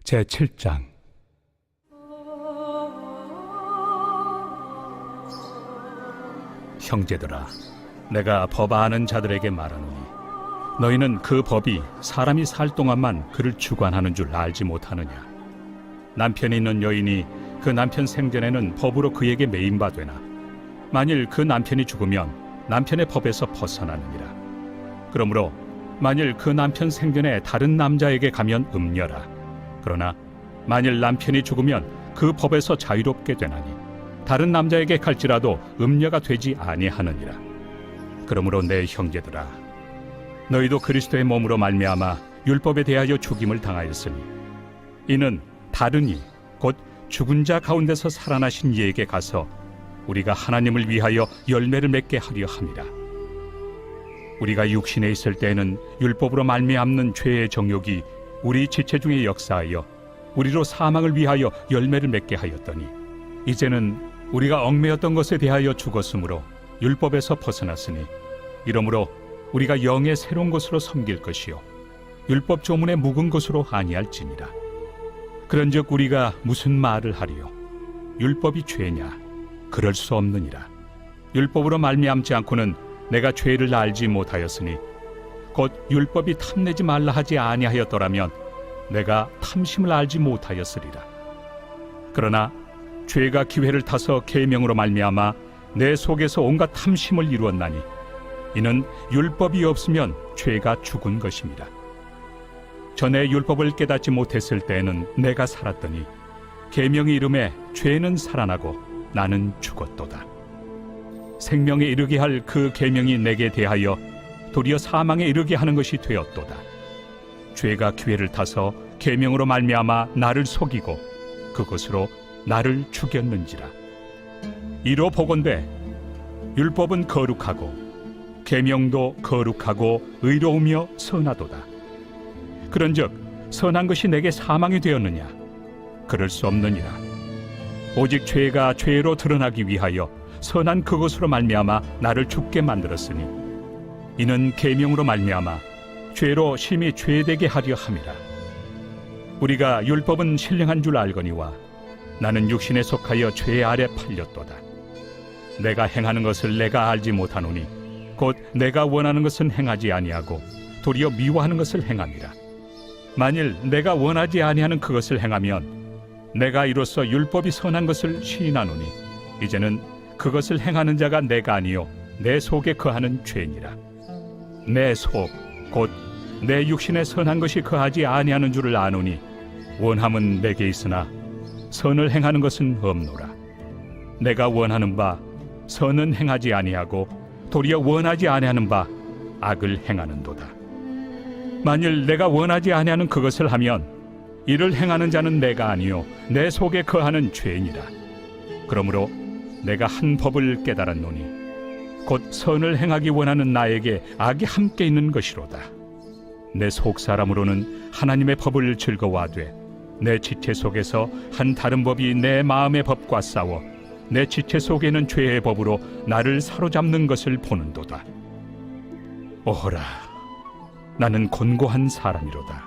제7장. 형제들아, 내가 법 아는 자들에게 말하노니 너희는 그 법이 사람이 살 동안만 그를 주관하는 줄 알지 못하느냐. 남편이 있는 여인이 그 남편 생전에는 법으로 그에게 매인바되나 만일 그 남편이 죽으면 남편의 법에서 벗어나느니라. 그러므로 만일 그 남편 생전에 다른 남자에게 가면 음녀라. 그러나 만일 남편이 죽으면 그 법에서 자유롭게 되나니 다른 남자에게 갈지라도 음녀가 되지 아니하느니라. 그러므로 내 형제들아, 너희도 그리스도의 몸으로 말미암아 율법에 대하여 죽임을 당하였으니 이는 다른이 곧 죽은 자 가운데서 살아나신 이에게 가서 우리가 하나님을 위하여 열매를 맺게 하려 함이라. 우리가 육신에 있을 때에는 율법으로 말미암는 죄의 정욕이 우리 지체 중에 역사하여 우리로 사망을 위하여 열매를 맺게 하였더니 이제는 우리가 얽매였던 것에 대하여 죽었으므로 율법에서 벗어났으니 이러므로 우리가 영의 새로운 것으로 섬길 것이요 율법 조문에 묵은 것으로 아니할지니라. 그런즉 우리가 무슨 말을 하리요? 율법이 죄냐? 그럴 수 없느니라. 율법으로 말미암지 않고는 내가 죄를 알지 못하였으니 곧 율법이 탐내지 말라 하지 아니하였더라면 내가 탐심을 알지 못하였으리라. 그러나 죄가 기회를 타서 계명으로 말미암아 내 속에서 온갖 탐심을 이루었나니 이는 율법이 없으면 죄가 죽은 것입니다. 전에 율법을 깨닫지 못했을 때에는 내가 살았더니 계명이 이름에 죄는 살아나고 나는 죽었도다. 생명에 이르게 할 그 계명이 내게 대하여 도리어 사망에 이르게 하는 것이 되었도다. 죄가 기회를 타서 계명으로 말미암아 나를 속이고 그것으로 나를 죽였는지라. 이로 보건대 율법은 거룩하고 계명도 거룩하고 의로우며 선하도다. 그런즉 선한 것이 내게 사망이 되었느냐? 그럴 수 없느니라. 오직 죄가 죄로 드러나기 위하여 선한 그것으로 말미암아 나를 죽게 만들었으니 이는 계명으로 말미암아 죄로 심히 죄되게 하려 함이라. 우리가 율법은 신령한 줄 알거니와 나는 육신에 속하여 죄 아래 팔렸도다. 내가 행하는 것을 내가 알지 못하노니 곧 내가 원하는 것은 행하지 아니하고 도리어 미워하는 것을 행함이라. 만일 내가 원하지 아니하는 그것을 행하면 내가 이로써 율법이 선한 것을 시인하노니 이제는 그것을 행하는 자가 내가 아니요 내 속에 거하는 죄니라. 내 속 곧 내 육신에 선한 것이 거하지 아니하는 줄을 아노니 원함은 내게 있으나 선을 행하는 것은 없노라. 내가 원하는 바 선은 행하지 아니하고 도리어 원하지 아니하는 바 악을 행하는도다. 만일 내가 원하지 아니하는 그것을 하면 이를 행하는 자는 내가 아니요 내 속에 거하는 죄니라. 그러므로 내가 한 법을 깨달았노니 곧 선을 행하기 원하는 나에게 악이 함께 있는 것이로다. 내 속사람으로는 하나님의 법을 즐거워하되 내 지체 속에서 한 다른 법이 내 마음의 법과 싸워 내 지체 속에는 죄의 법으로 나를 사로잡는 것을 보는도다. 오호라, 나는 곤고한 사람이로다.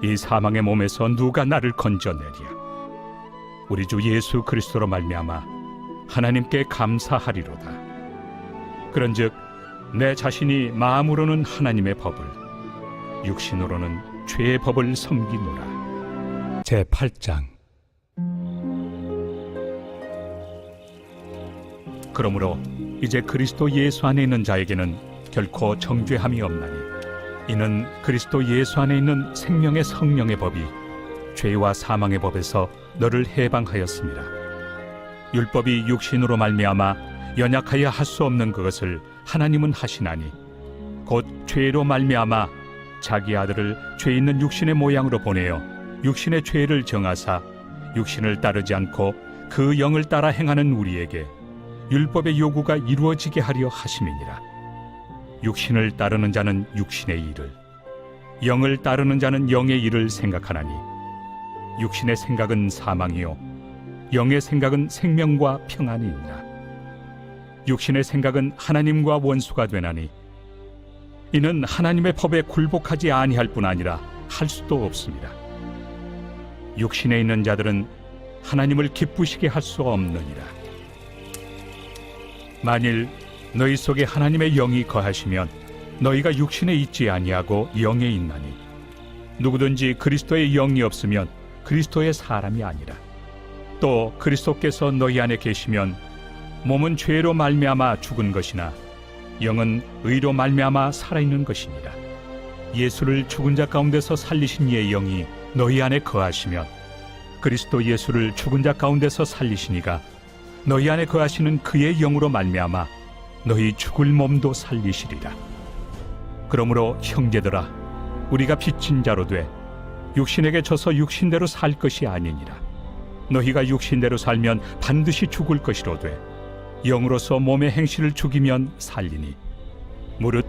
이 사망의 몸에서 누가 나를 건져내랴? 우리 주 예수 그리스도로 말미암아 하나님께 감사하리로다. 그런즉 내 자신이 마음으로는 하나님의 법을, 육신으로는 죄의 법을 섬기노라. 제8장. 그러므로 이제 그리스도 예수 안에 있는 자에게는 결코 정죄함이 없나니 이는 그리스도 예수 안에 있는 생명의 성령의 법이 죄와 사망의 법에서 너를 해방하였습니다. 율법이 육신으로 말미암아 연약하여 할 수 없는 그것을 하나님은 하시나니 곧 죄로 말미암아 자기 아들을 죄 있는 육신의 모양으로 보내어 육신의 죄를 정하사 육신을 따르지 않고 그 영을 따라 행하는 우리에게 율법의 요구가 이루어지게 하려 하심이니라. 육신을 따르는 자는 육신의 일을, 영을 따르는 자는 영의 일을 생각하나니 육신의 생각은 사망이요 영의 생각은 생명과 평안이 있나. 육신의 생각은 하나님과 원수가 되나니 이는 하나님의 법에 굴복하지 아니할 뿐 아니라 할 수도 없습니다. 육신에 있는 자들은 하나님을 기쁘시게 할 수 없느니라. 만일 너희 속에 하나님의 영이 거하시면 너희가 육신에 있지 아니하고 영에 있나니 누구든지 그리스도의 영이 없으면 그리스도의 사람이 아니라. 또 그리스도께서 너희 안에 계시면 몸은 죄로 말미암아 죽은 것이나 영은 의로 말미암아 살아있는 것이니라. 예수를 죽은 자 가운데서 살리신 이의 영이 너희 안에 거하시면 그리스도 예수를 죽은 자 가운데서 살리시니가 너희 안에 거하시는 그의 영으로 말미암아 너희 죽을 몸도 살리시리라. 그러므로 형제들아, 우리가 빚진 자로 돼 육신에게 져서 육신대로 살 것이 아니니라. 너희가 육신대로 살면 반드시 죽을 것이로되 영으로서 몸의 행실을 죽이면 살리니 무릇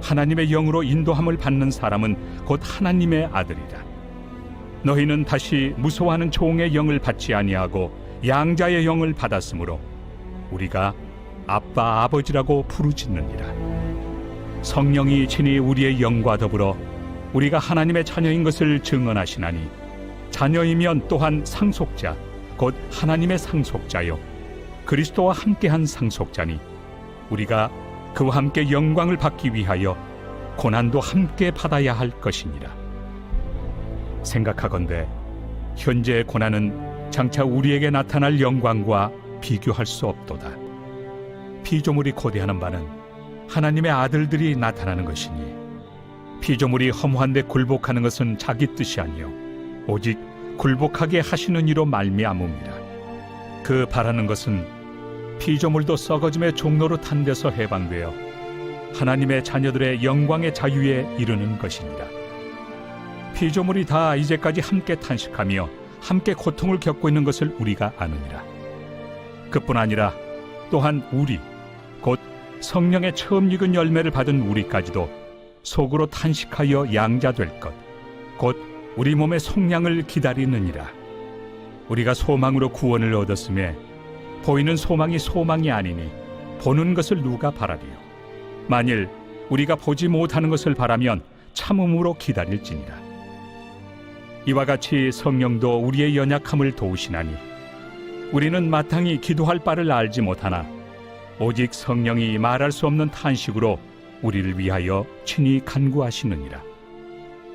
하나님의 영으로 인도함을 받는 사람은 곧 하나님의 아들이라. 너희는 다시 무서워하는 종의 영을 받지 아니하고 양자의 영을 받았으므로 우리가 아빠 아버지라고 부르짖느니라. 성령이 친히 우리의 영과 더불어 우리가 하나님의 자녀인 것을 증언하시나니 자녀이면 또한 상속자 곧 하나님의 상속자요 그리스도와 함께한 상속자니 우리가 그와 함께 영광을 받기 위하여 고난도 함께 받아야 할 것이니라. 생각하건대 현재의 고난은 장차 우리에게 나타날 영광과 비교할 수 없도다. 피조물이 고대하는 바는 하나님의 아들들이 나타나는 것이니 피조물이 허무한데 굴복하는 것은 자기 뜻이 아니요 오직 굴복하게 하시는 이로 말미암음이라. 그 바라는 것은 피조물도 썩어짐의 종로로 탄 데서 해방되어 하나님의 자녀들의 영광의 자유에 이르는 것이니라. 피조물이 다 이제까지 함께 탄식하며 함께 고통을 겪고 있는 것을 우리가 아느니라. 그뿐 아니라 또한 우리 곧 성령의 처음 익은 열매를 받은 우리까지도 속으로 탄식하여 양자될 것 곧 우리 몸의 속량을 기다리느니라. 우리가 소망으로 구원을 얻었음에 보이는 소망이 소망이 아니니 보는 것을 누가 바라리요. 만일 우리가 보지 못하는 것을 바라면 참음으로 기다릴지니라. 이와 같이 성령도 우리의 연약함을 도우시나니 우리는 마땅히 기도할 바를 알지 못하나 오직 성령이 말할 수 없는 탄식으로 우리를 위하여 친히 간구하시느니라.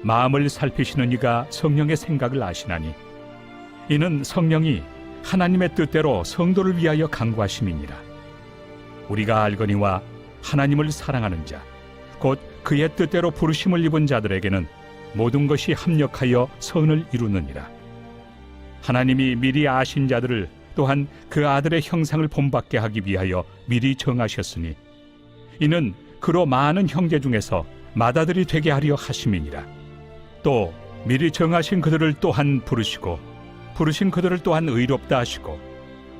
마음을 살피시는 이가 성령의 생각을 아시나니 이는 성령이 하나님의 뜻대로 성도를 위하여 간구하심이니라. 우리가 알거니와 하나님을 사랑하는 자 곧 그의 뜻대로 부르심을 입은 자들에게는 모든 것이 합력하여 선을 이루느니라. 하나님이 미리 아신 자들을 또한 그 아들의 형상을 본받게 하기 위하여 미리 정하셨으니 이는 그로 많은 형제 중에서 맏아들이 되게 하려 하심이니라. 또 미리 정하신 그들을 또한 부르시고 부르신 그들을 또한 의롭다 하시고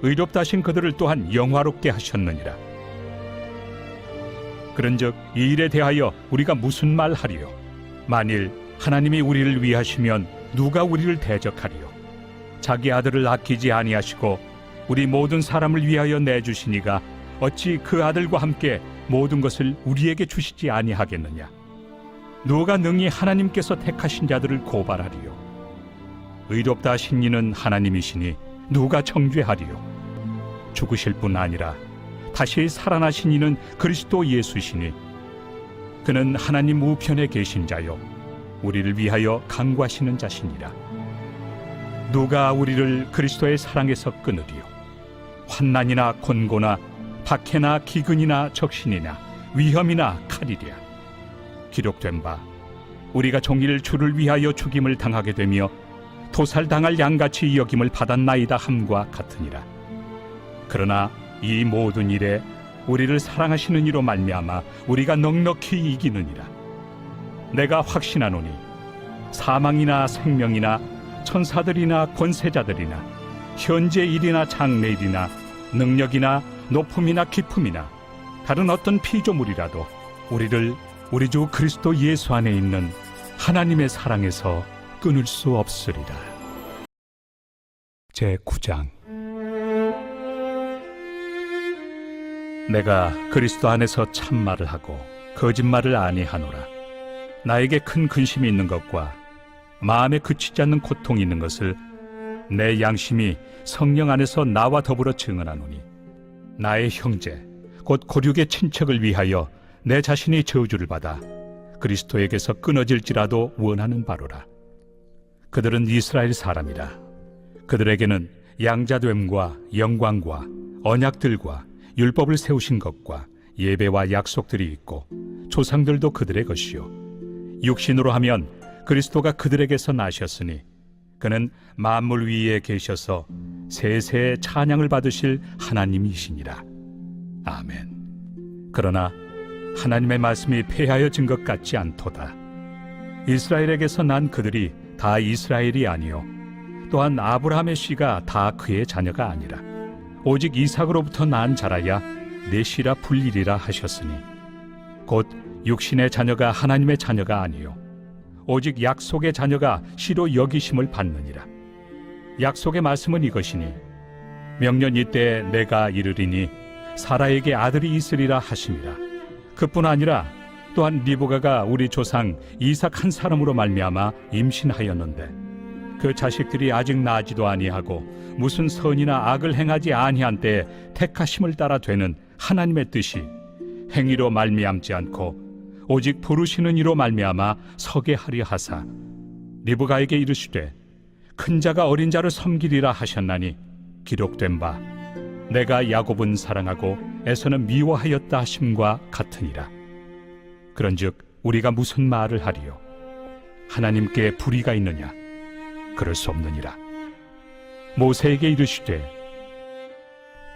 의롭다 하신 그들을 또한 영화롭게 하셨느니라. 그런즉 이 일에 대하여 우리가 무슨 말 하리요? 만일 하나님이 우리를 위하시면 누가 우리를 대적하리요? 자기 아들을 아끼지 아니하시고 우리 모든 사람을 위하여 내주시니가 어찌 그 아들과 함께 모든 것을 우리에게 주시지 아니하겠느냐? 누가 능히 하나님께서 택하신 자들을 고발하리요? 의롭다 하신 이는 하나님이시니 누가 정죄하리요? 죽으실 뿐 아니라 다시 살아나신 이는 그리스도 예수시니 그는 하나님 우편에 계신 자요 우리를 위하여 간구하시는 자시니라. 누가 우리를 그리스도의 사랑에서 끊으리요? 환난이나 곤고나 박해나 기근이나 적신이나 위험이나 칼이랴. 기록된 바 우리가 종일 주를 위하여 죽임을 당하게 되며 도살당할 양같이 여김을 받았나이다 함과 같으니라. 그러나 이 모든 일에 우리를 사랑하시는 이로 말미암아 우리가 넉넉히 이기느니라. 내가 확신하노니 사망이나 생명이나 천사들이나 권세자들이나 현재 일이나 장래 일이나 능력이나 높음이나 깊음이나 다른 어떤 피조물이라도 우리를 우리 주 그리스도 예수 안에 있는 하나님의 사랑에서 끊을 수 없으리라. 제9장. 내가 그리스도 안에서 참말을 하고 거짓말을 아니하노라. 나에게 큰 근심이 있는 것과 마음에 그치지 않는 고통이 있는 것을 내 양심이 성령 안에서 나와 더불어 증언하노니 나의 형제 곧 고륙의 친척을 위하여 내 자신이 저주를 받아 그리스도에게서 끊어질지라도 원하는 바로라. 그들은 이스라엘 사람이라. 그들에게는 양자됨과 영광과 언약들과 율법을 세우신 것과 예배와 약속들이 있고 조상들도 그들의 것이요 육신으로 하면 그리스도가 그들에게서 나셨으니 그는 만물 위에 계셔서 세세의 찬양을 받으실 하나님이시니라. 아멘. 그러나 하나님의 말씀이 폐하여진 것 같지 않도다. 이스라엘에게서 난 그들이 다 이스라엘이 아니요 또한 아브라함의 씨가 다 그의 자녀가 아니라 오직 이삭으로부터 난 자라야 내 씨라 불리리라 하셨으니 곧 육신의 자녀가 하나님의 자녀가 아니요 오직 약속의 자녀가 씨로 여기심을 받느니라. 약속의 말씀은 이것이니 명년 이때에 내가 이르리니 사라에게 아들이 있으리라 하심이라. 그뿐 아니라 또한 리브가가 우리 조상 이삭 한 사람으로 말미암아 임신하였는데 그 자식들이 아직 나지도 아니하고 무슨 선이나 악을 행하지 아니한 때에 택하심을 따라 되는 하나님의 뜻이 행위로 말미암지 않고 오직 부르시는 이로 말미암아 서게 하려 하사 리브가에게 이르시되 큰 자가 어린 자를 섬기리라 하셨나니 기록된 바 내가 야곱은 사랑하고 에서는 미워하였다 하심과 같으니라. 그런즉 우리가 무슨 말을 하리요? 하나님께 불의가 있느냐? 그럴 수 없느니라. 모세에게 이르시되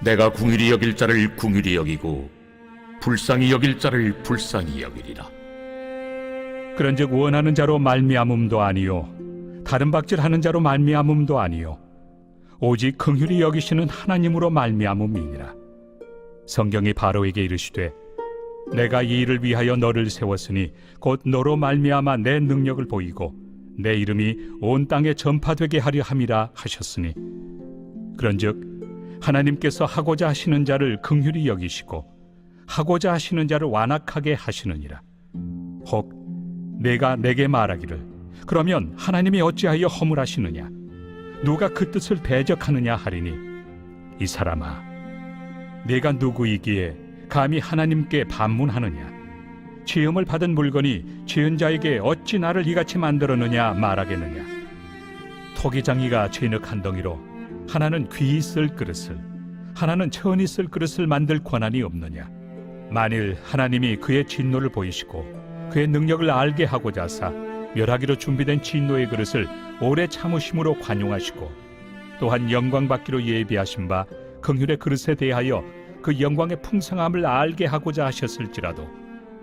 내가 궁휼히 여길 자를 궁휼히 여기고 불쌍히 여길 자를 불쌍히 여기리라. 그런즉 원하는 자로 말미암음도 아니요 다른 박질하는 자로 말미암음도 아니요 오직 긍휼히 여기시는 하나님으로 말미암음이니라. 성경이 바로에게 이르시되 내가 이 일을 위하여 너를 세웠으니 곧 너로 말미암아 내 능력을 보이고 내 이름이 온 땅에 전파되게 하려 함이라 하셨으니 그런즉 하나님께서 하고자 하시는 자를 긍휼히 여기시고 하고자 하시는 자를 완악하게 하시느니라. 혹 내가 내게 말하기를 그러면 하나님이 어찌하여 허물하시느냐 누가 그 뜻을 대적하느냐 하리니 이 사람아 내가 누구이기에 감히 하나님께 반문하느냐 지음을 받은 물건이 지은 자에게 어찌 나를 이같이 만들었느냐 말하겠느냐. 토기장이가 진흙 한 덩이로 하나는 귀히 쓸 그릇을 하나는 천히 쓸 그릇을 만들 권한이 없느냐. 만일 하나님이 그의 진노를 보이시고 그의 능력을 알게 하고자 하사 멸하기로 준비된 진노의 그릇을 오래 참으심으로 관용하시고 또한 영광 받기로 예비하신 바 긍휼의 그릇에 대하여 그 영광의 풍성함을 알게 하고자 하셨을지라도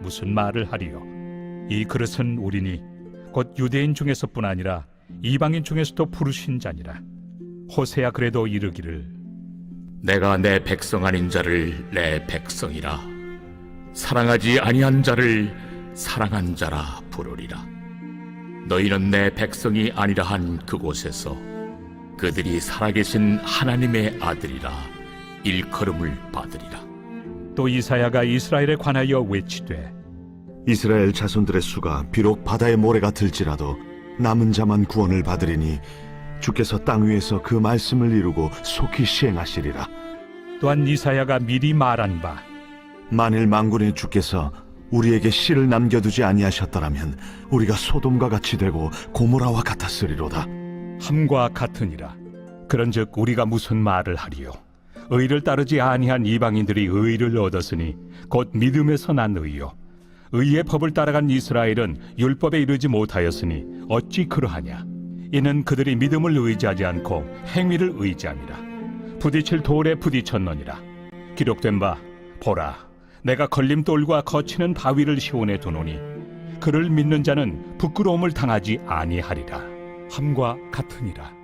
무슨 말을 하리요? 이 그릇은 우리니 곧 유대인 중에서뿐 아니라 이방인 중에서도 부르신 자니라. 호세야 그래도 이르기를 내가 내 백성 아닌 자를 내 백성이라 사랑하지 아니한 자를 사랑한 자라 부르리라. 너희는 내 백성이 아니라 한 그곳에서 그들이 살아계신 하나님의 아들이라 일컬음을 받으리라. 또 이사야가 이스라엘에 관하여 외치되 이스라엘 자손들의 수가 비록 바다의 모래가 들지라도 남은 자만 구원을 받으리니 주께서 땅 위에서 그 말씀을 이루고 속히 시행하시리라. 또한 이사야가 미리 말한 바 만일 만군의 주께서 우리에게 씨를 남겨두지 아니하셨더라면 우리가 소돔과 같이 되고 고모라와 같았으리로다. 함과 같으니라. 그런즉 우리가 무슨 말을 하리요? 의를 따르지 아니한 이방인들이 의를 얻었으니 곧 믿음에서 난 의요 의의 법을 따라간 이스라엘은 율법에 이르지 못하였으니 어찌 그러하냐. 이는 그들이 믿음을 의지하지 않고 행위를 의지함이라. 부딪힐 돌에 부딪혔느니라. 기록된 바 보라 내가 걸림돌과 거치는 바위를 시온에 두노니 그를 믿는 자는 부끄러움을 당하지 아니하리라. 함과 같으니라.